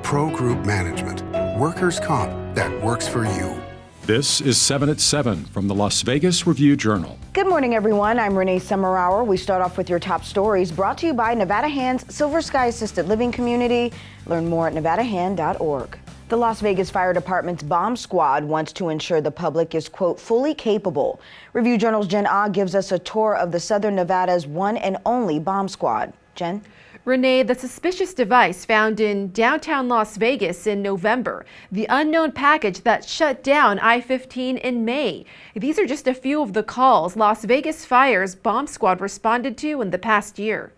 Pro Group Management. Workers' comp that works for you. This is 7 at 7 from the Las Vegas Review-Journal. Good morning, everyone. I'm Renee Summerhour. We start off with your top stories brought to you by Nevada Hand's Silver Sky Assisted Living Community. Learn more at nevadahand.org. The Las Vegas Fire Department's bomb squad wants to ensure the public is, quote, fully capable. Review-Journal's Jen Ah gives us a tour of the Southern Nevada's one and only bomb squad. Jen? Renee, the suspicious device found in downtown Las Vegas in November, the unknown package that shut down I-15 in May. These are just a few of the calls Las Vegas Fire's bomb squad responded to in the past year.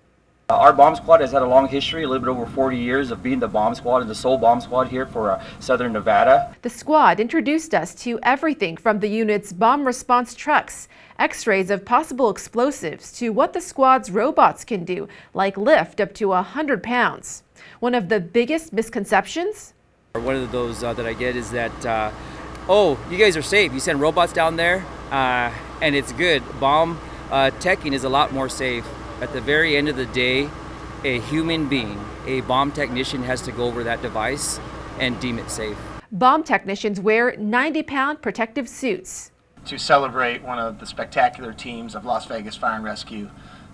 Our bomb squad has had a long history, a little bit over 40 years of being the bomb squad and the sole bomb squad here for Southern Nevada. The squad introduced us to everything from the unit's bomb response trucks, x-rays of possible explosives, to what the squad's robots can do, like lift up to 100 pounds. One of the biggest misconceptions? One of those that I get is that, oh, you guys are safe. You send robots down there and it's good. Bomb teching is a lot more safe. At the very end of the day, a human being, a bomb technician, has to go over that device and deem it safe. Bomb technicians wear 90-pound protective suits to celebrate one of the spectacular teams of Las Vegas Fire and Rescue,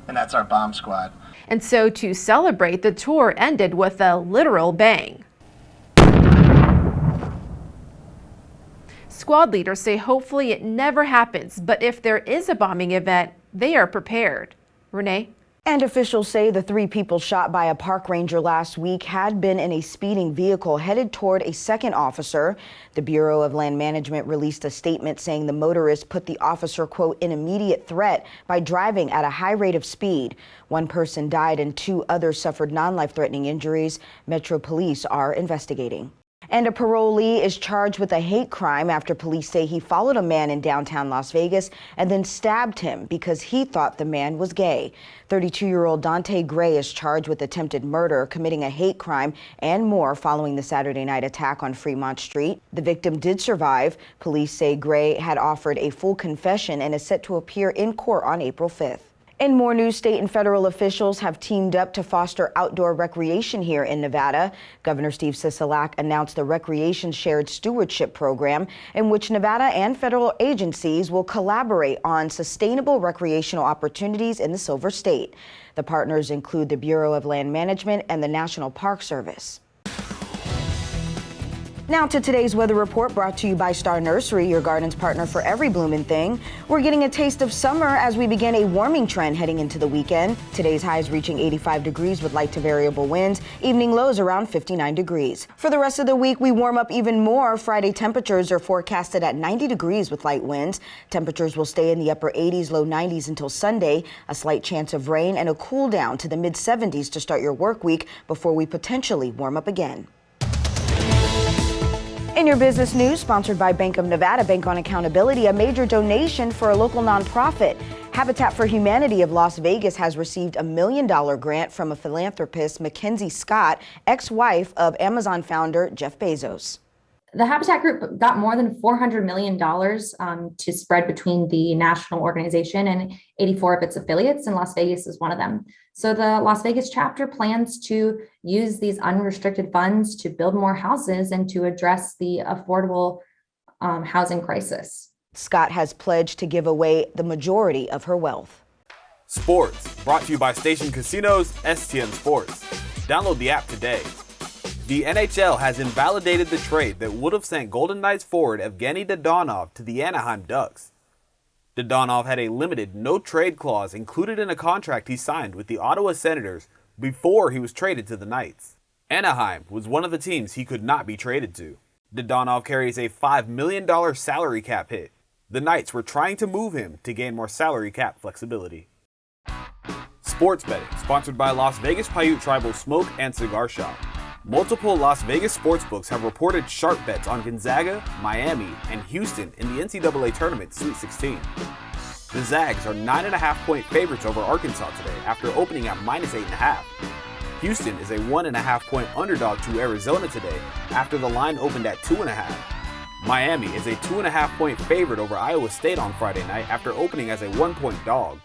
and that's our bomb squad. And so to celebrate, the tour ended with a literal bang. Squad leaders say hopefully it never happens, but if there is a bombing event, they are prepared. Renee? And officials say the three people shot by a park ranger last week had been in a speeding vehicle headed toward a second officer. The Bureau of Land Management released a statement saying the motorist put the officer, quote, in immediate threat by driving at a high rate of speed. One person died and two others suffered non-life-threatening injuries. Metro Police are investigating. And a parolee is charged with a hate crime after police say he followed a man in downtown Las Vegas and then stabbed him because he thought the man was gay. 32-year-old Dante Gray is charged with attempted murder, committing a hate crime, and more following the Saturday night attack on Fremont Street. The victim did survive. Police say Gray had offered a full confession and is set to appear in court on April 5th. In more news, state and federal officials have teamed up to foster outdoor recreation here in Nevada. Governor Steve Sisolak announced the Recreation Shared Stewardship Program, in which Nevada and federal agencies will collaborate on sustainable recreational opportunities in the Silver State. The partners include the Bureau of Land Management and the National Park Service. Now to today's weather report, brought to you by Star Nursery, your garden's partner for every blooming thing. We're getting a taste of summer as we begin a warming trend heading into the weekend. Today's highs reaching 85 degrees with light to variable winds. Evening lows around 59 degrees. For the rest of the week, we warm up even more. Friday temperatures are forecasted at 90 degrees with light winds. Temperatures will stay in the upper 80s, low 90s until Sunday. A slight chance of rain and a cool down to the mid 70s to start your work week before we potentially warm up again. In your business news, sponsored by Bank of Nevada, Bank on Accountability, a major donation for a local nonprofit. Habitat for Humanity of Las Vegas has received $1 million grant from a philanthropist, Mackenzie Scott, ex-wife of Amazon founder Jeff Bezos. The Habitat Group got more than $400 million to spread between the national organization and 84 of its affiliates, and Las Vegas is one of them. So the Las Vegas chapter plans to use these unrestricted funds to build more houses and to address the affordable housing crisis. Scott has pledged to give away the majority of her wealth. Sports, brought to you by Station Casinos, STN Sports. Download the app today. The NHL has invalidated the trade that would have sent Golden Knights forward Evgenii Dadonov to the Anaheim Ducks. Dadonov had a limited no-trade clause included in a contract he signed with the Ottawa Senators before he was traded to the Knights. Anaheim was one of the teams he could not be traded to. Dadonov carries a $5 million salary cap hit. The Knights were trying to move him to gain more salary cap flexibility. Sports betting, sponsored by Las Vegas Paiute Tribal Smoke and Cigar Shop. Multiple Las Vegas sportsbooks have reported sharp bets on Gonzaga, Miami, and Houston in the NCAA Tournament Sweet 16. The Zags are 9.5-point favorites over Arkansas today after opening at -8.5. Houston is a 1.5-point underdog to Arizona today after the line opened at 2.5. Miami is a 2.5-point favorite over Iowa State on Friday night after opening as a 1-point dog.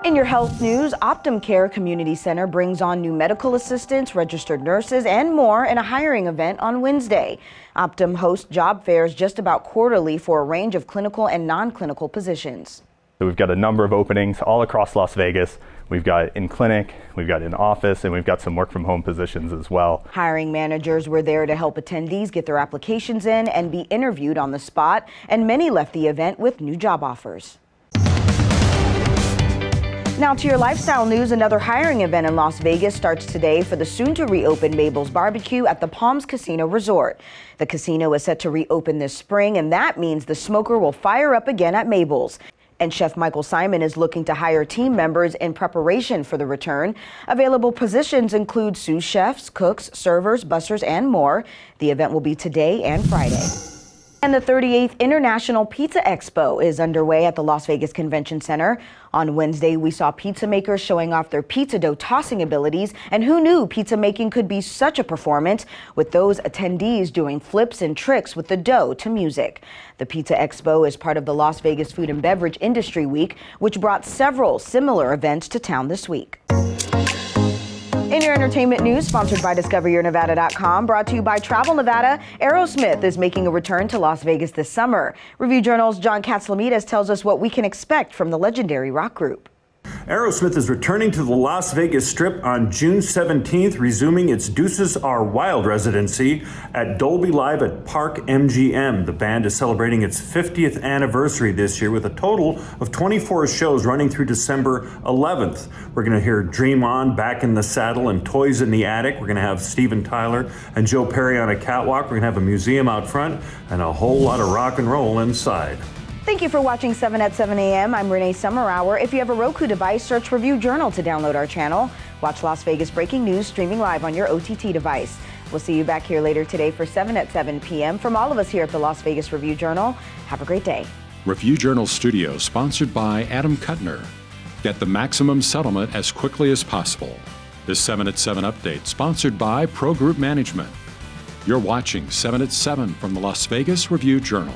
In your health news, Optum Care Community Center brings on new medical assistants, registered nurses, and more in a hiring event on Wednesday. Optum hosts job fairs just about quarterly for a range of clinical and non-clinical positions. So we've got a number of openings all across Las Vegas. We've got in clinic, we've got in office, and we've got some work from home positions as well. Hiring managers were there to help attendees get their applications in and be interviewed on the spot, and many left the event with new job offers. Now to your lifestyle news, another hiring event in Las Vegas starts today for the soon-to-reopen Mabel's Barbecue at the Palms Casino Resort. The casino is set to reopen this spring, and that means the smoker will fire up again at Mabel's. And Chef Michael Simon is looking to hire team members in preparation for the return. Available positions include sous chefs, cooks, servers, bussers, and more. The event will be today and Friday. And the 38th International Pizza Expo is underway at the Las Vegas Convention Center. On Wednesday, we saw pizza makers showing off their pizza dough tossing abilities. And who knew pizza making could be such a performance, with those attendees doing flips and tricks with the dough to music. The Pizza Expo is part of the Las Vegas Food and Beverage Industry Week, which brought several similar events to town this week. In your entertainment news, sponsored by DiscoverYourNevada.com, brought to you by Travel Nevada, AEROSMITH is making a return to Las Vegas this summer. Review Journal's John Katzlamidas tells us what we can expect from the legendary rock group. AEROSMITH is returning to the Las Vegas Strip on June 17th, resuming its DEUCES Are Wild residency at Dolby Live at Park MGM. The band is celebrating its 50th anniversary this year with a total of 24 shows running through December 11th. We're going to hear Dream On, Back in the Saddle, and Toys in the Attic. We're going to have Steven Tyler and Joe Perry on a catwalk. We're going to have a museum out front and a whole lot of rock and roll inside. Thank you for watching 7 at 7 a.m. I'm Renee Summerhour. If you have a Roku device, search Review Journal to download our channel. Watch Las Vegas breaking news streaming live on your OTT device. We'll see you back here later today for 7 at 7 p.m. From all of us here at the Las Vegas Review Journal, have a great day. Review Journal Studio, sponsored by Adam Kuttner. Get the maximum settlement as quickly as possible. This 7 at 7 update, sponsored by Pro Group Management. You're watching 7 at 7 from the Las Vegas Review Journal.